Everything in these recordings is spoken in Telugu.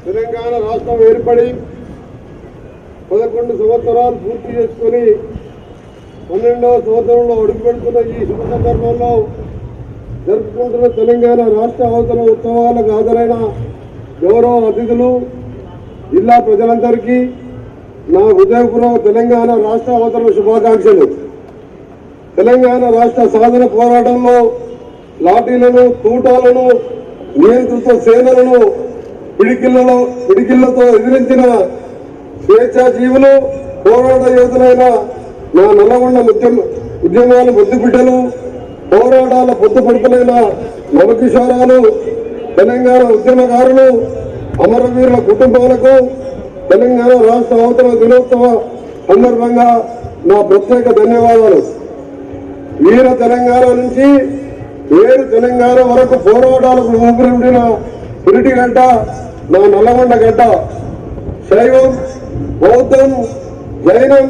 తెలంగాణ రాష్ట్రం ఏర్పడి 11 సంవత్సరాలు పూర్తి చేసుకుని 12వ సంవత్సరంలో అడుగుపెడుతున్న ఈ శుభ సందర్భంలో జరుపుకుంటున్న తెలంగాణ రాష్ట్ర అవతరణ ఉత్సవాలకు హాజరైన గౌరవ అతిథులు, జిల్లా ప్రజలందరికీ నా హృదయపూర్వక తెలంగాణ రాష్ట్ర అవతరణ శుభాకాంక్షలు. తెలంగాణ రాష్ట్ర సాధన పోరాటంలో లాఠీలను, తూటాలను, నియంత్రిత సేనలను పిడికిళ్లతో ఎదిరించిన స్వేచ్ఛా జీవులు, పోరాట యోధులైన నా నల్లగొండ ఉద్యమాల ముద్దుబిడ్డలు, పోరాటాల పొద్దుపడుపులైన నవకిషోరాలు, తెలంగాణ ఉద్యమకారులు, అమరవీరుల కుటుంబాలకు తెలంగాణ రాష్ట్ర అవతరణ దినోత్సవ సందర్భంగా నా ప్రత్యేక ధన్యవాదాలు. వీర తెలంగాణ నుంచి వేరు తెలంగాణ వరకు పోరాటాలకు ఊపిరిన పురిటి గంట నా నల్లగొండ గంట. శైవం, బౌద్ధం, జైనం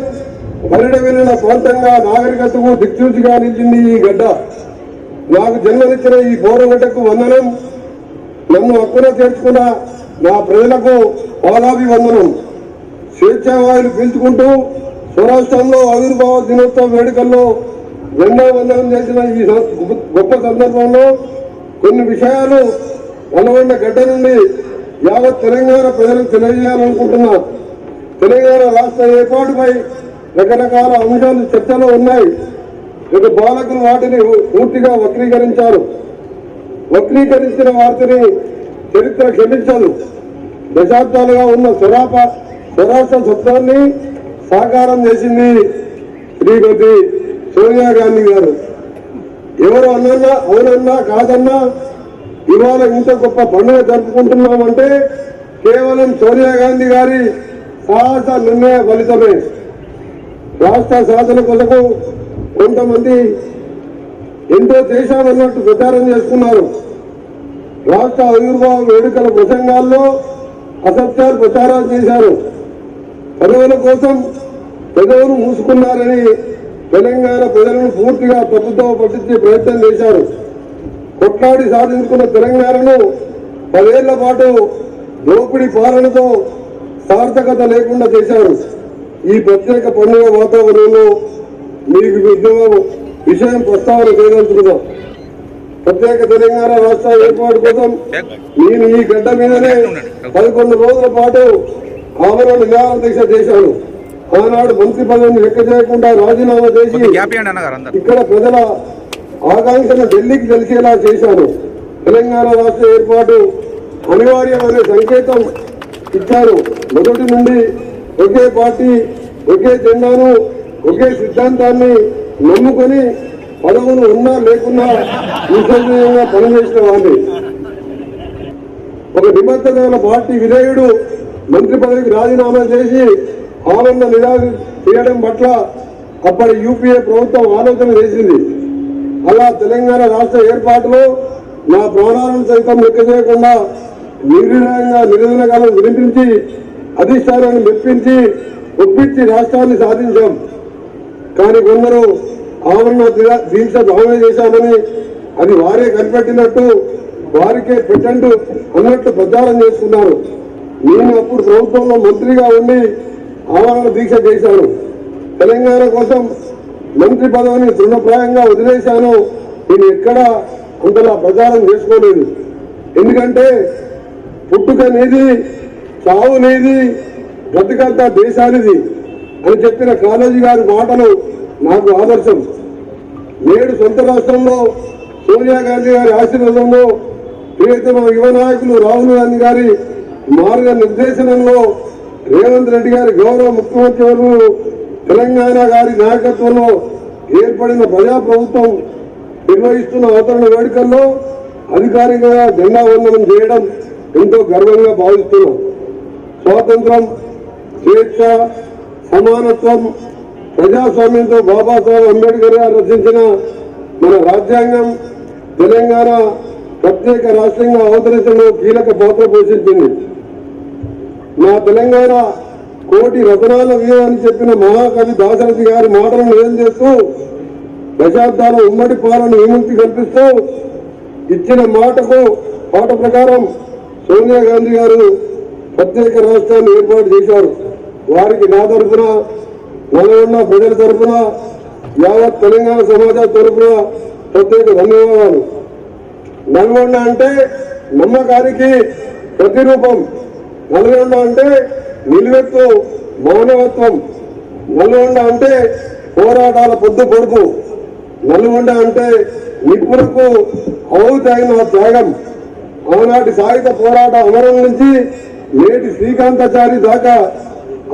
పరిడ వెళ్ళిన ప్రాంతంగా నాగరికతకు దిక్సూచిగా నిలిచింది ఈ గడ్డ. నాకు జన్మనిచ్చిన ఈ పోరగడ్డకు వందనం. నన్ను హక్కున చేర్చుకున్న నా ప్రజలకు పాదాభివందనం. స్వేచ్ఛావాయులు పీల్చుకుంటూ స్వరాష్ట్రంలో ఆవిర్భావ దినోత్సవ వేడుకల్లో జెండా వందనం చేసిన ఈ గొప్ప సందర్భంలో కొన్ని విషయాలు నల్లగొండ గడ్డ నుండి యావత్ తెలంగాణ ప్రజలకు తెలియజేయాలనుకుంటున్నా. తెలంగాణ రాష్ట్ర ఏర్పాటుపై రకరకాల అంశాలు చర్చలో ఉన్నాయి. ఇక పాలకులు వాటిని పూర్తిగా వక్రీకరించారు. వక్రీకరించిన వాటిని చరిత్ర క్షమించదు. దశాబ్దాలుగా ఉన్న స్వరాష్ట్ర స్వప్నాన్ని సాకారం చేసింది శ్రీమతి సోనియా గాంధీ గారు. ఎవరు అన్నా అవునన్నా కాదన్నా ఇవాళ ఇంత గొప్ప పండుగ జరుపుకుంటున్నామంటే కేవలం సోనియా గాంధీ గారి సాహస నిర్ణయ ఫలితమే. రాష్ట్ర సాధన కొరకు కొంతమంది ఎంతో చేశామన్నట్టు ప్రచారం చేస్తున్నారు. రాష్ట్ర ఆవిర్భావ వేడుకల ప్రసంగాల్లో అసత్యాలు ప్రచారాలు చేశారు. పదవుల కోసం పెదవులు మూసుకున్నారని తెలంగాణ ప్రజలను పూర్తిగా ప్రభుత్వం పట్టించే ప్రయత్నం చేశారు. కొట్లాడి సాధించుకున్న తెలంగాణను 10 ఏళ్ల పాటు దోపిడీ పాలనతో సార్థకత లేకుండా చేశారు. ఈ ప్రత్యేక పండుగ వాతావరణంలో మీకు విషయం ప్రస్తావన చేయదలుచుకుందాం. ప్రత్యేక తెలంగాణ రాష్ట్ర ఏర్పాటు కోసం నేను ఈ గడ్డ మీదనే 11 రోజుల పాటు ఆమరణ నిరాహార దీక్ష చేశాను. ఆనాడు మంత్రి పదవిని లెక్క చేయకుండా రాజీనామా చేసి ఇక్కడ ప్రజల ఆకాంక్షను ఢిల్లీకి తెలిసేలా చేశాను. తెలంగాణ రాష్ట్ర ఏర్పాటు అనివార్యమనే సంకేతం ఇచ్చారు. మొదటి నుండి ఒకే పార్టీ, ఒకే జెండాను, ఒకే సిద్ధాంతాన్ని నమ్ముకొని పదవులు ఉన్నా లేకున్నా విశ్వసనీయంగా పనిచేసిన వాడిని. ఒక నిబద్ధత గల పార్టీ విధేయుడు మంత్రి పదవికి రాజీనామా చేసి ఆనంద నిరాశ చేయడం పట్ల అప్పటి యూపీఏ ప్రభుత్వం ఆలోచన చేసింది. అలా తెలంగాణ రాష్ట్ర ఏర్పాటులో నా ప్రాణాలను సైతం లెక్క చేయకుండా నిర్ణయంగా నివేదనలను వినిపించి అధిష్టానాన్ని మెప్పించి ఒప్పించి రాష్ట్రాన్ని సాధించాం. కానీ కొందరు ఆవరణ దీక్ష భావన చేశామని అది వారే కనిపెట్టినట్టు వారికే పెట్టండు అన్నట్టు ప్రచారం చేసుకున్నారు. నేను అప్పుడు ప్రభుత్వంలో మంత్రిగా ఉండి ఆవరణ దీక్ష చేశాను. తెలంగాణ కోసం మంత్రి పదవిని తృణప్రాయంగా వదిలేశాను. నేను ఎక్కడా అంతలా ప్రచారం చేసుకోలేదు. ఎందుకంటే పుట్టుక నీది, చావు నీది, బ్రతికంతా దేశానిది అని చెప్పిన కాళోజీ గారి మాటలు నాకు ఆదర్శం. నేడు సొంత రాష్ట్రంలో సోనియా గాంధీ గారి ఆశీర్వాదంలో ప్రియతమ యువ నాయకులు రాహుల్ గాంధీ గారి మార్గ నిర్దేశనంలో రేవంత్ రెడ్డి గారి గౌరవ ముఖ్యమంత్రి తెలంగాణ గారి నాయకత్వంలో ఏర్పడిన ప్రజాప్రభుత్వం నిర్వహిస్తున్న అవతరణ వేడుకల్లో అధికారికంగా జెండా వందనం చేయడం ఎంతో గర్వంగా భావిస్తున్నాం. స్వాతంత్రం, స్వేచ్ఛ, సమానత్వం, ప్రజాస్వామ్యంతో బాబాసాహెబ్ అంబేద్కర్ గారు రచించిన మన రాజ్యాంగం తెలంగాణ ప్రత్యేక రాష్ట్రంగా అవతరించడంలో కీలక పాత్ర పోషించింది. నా తెలంగాణ కోటి రతనాల వీర అని చెప్పిన మహాకవి దాశరథి గారి మాటలను నిజం చేస్తూ దశాబ్దాల ఉమ్మడి పాలన విముక్తి కల్పిస్తూ ఇచ్చిన మాట ప్రకారం సోనియా గాంధీ గారు ప్రత్యేక రాష్ట్రాన్ని ఏర్పాటు చేశారు. వారికి నా తరఫున, నల్గొండ ప్రజల తరఫున, యావత్ తెలంగాణ సమాజం తరఫున ప్రత్యేక ధన్యవాదాలు. నల్గొండ అంటే నమ్మకానికి ప్రతిరూపం. నల్గొండ అంటే నిలువెత్తు మానవత్వం. నల్గొండ అంటే పోరాటాల పొద్దు పొడుపు. నల్గొండ అంటే నిప్పులకు అవుతైన త్యాగం. ఆనాటి సాయుధ పోరాట అమరం నుంచి నేటి శ్రీకాంతాచారి దాకా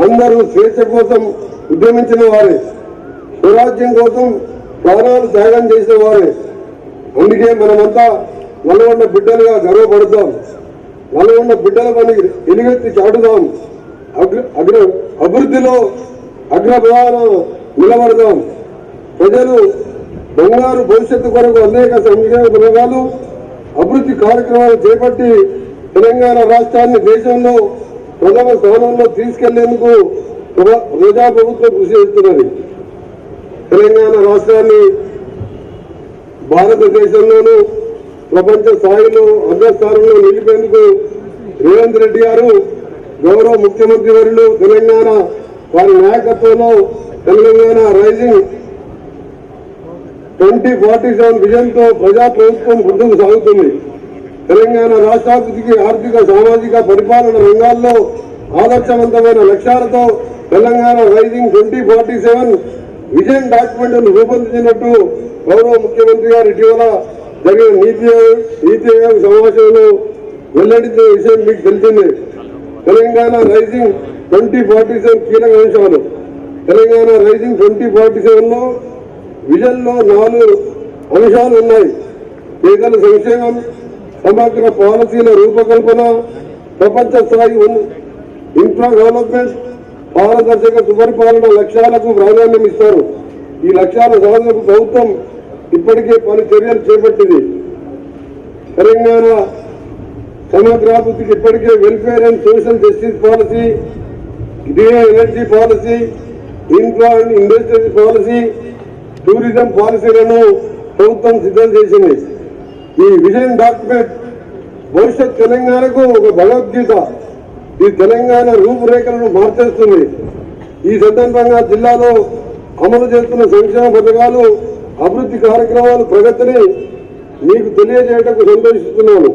అందరూ స్వేచ్ఛ కోసం ఉద్యమించిన వారే, స్వరాజ్యం కోసం ప్రాణాలు త్యాగం చేసిన వారే. అందుకే మనమంతా నల్గొండ బిడ్డలుగా గర్వపడతాం. నల్గొండ బిడ్డల పని ఎలుగెత్తి చాటుదాం. అభివృద్ధిలో అగ్రభావన నిలబడదాం. ప్రజలు బంగారు భవిష్యత్తు కొరకు అనేక సంక్షేమ పథకాలు, అభివృద్ధి కార్యక్రమాలు చేపట్టి తెలంగాణ రాష్ట్రాన్ని దేశంలో ప్రథమ స్థానంలో తీసుకెళ్లేందుకు ప్రజాప్రభుత్వం కృషి చేస్తున్నది. తెలంగాణ రాష్ట్రాన్ని భారతదేశంలోనూ ప్రపంచ స్థాయిలో అగ్రస్థానంలో నిలిపేందుకు రేవంత్ రెడ్డి గారు, గౌరవ ముఖ్యమంత్రి వర్యులు తెలంగాణ వారి నాయకత్వంలో తెలంగాణ రైజింగ్ 2047 విజన్ తో ప్రజా ప్రభుత్వం ముందుకు సాగుతుంది. తెలంగాణ రాష్ట్రాభివృద్ధికి ఆర్థిక, సామాజిక, పరిపాలన రంగాల్లో ఆదర్శవంతమైన లక్ష్యాలతో తెలంగాణ రైజింగ్ 2047 విజన్ డాక్యుమెంట్ రూపొందించినట్టు గౌరవ ముఖ్యమంత్రి గారు ఇటీవల జరిగిన నీతి ఆయోగ్ సమావేశంలో వెల్లడించిన విషయం మీకు తెలిసిందే. తెలంగాణ రైజింగ్ 2047 కీలక అంశాలు. తెలంగాణ రైజింగ్ 2047లో విజన్ లో 4 అంశాలు ఉన్నాయి. పేదల సంక్షేమం, సమగ్ర పాలసీల రూపకల్పన, ప్రపంచ స్థాయి ఇన్ఫ్రా డెవలప్మెంట్, పారదర్శక సుపరిపాలన లక్ష్యాలకు ప్రాధాన్యం ఇస్తారు. ఈ లక్ష్యాల సాధనకు ప్రభుత్వం ఇప్పటికే పలు చర్యలు చేపట్టింది. తెలంగాణ సమగ్రాభివృద్ధికి ఇప్పటికే welfare and social justice policy, green energy policy, infra and industry policy, tourism పాలసీలను ప్రభుత్వం సిద్ధం చేసింది. ఈ విజన్ డాక్యుమెంట్ భవిష్యత్ తెలంగాణకు ఒక భగవద్గీత. ఈ తెలంగాణ రూపురేఖలను మార్చేస్తుంది. ఈ సందర్భంగా జిల్లాలో అమలు చేస్తున్న సంక్షేమ పథకాలు, అభివృద్ధి కార్యక్రమాల ప్రగతిని మీకు తెలియజేయటకు సంతోషిస్తున్నాను.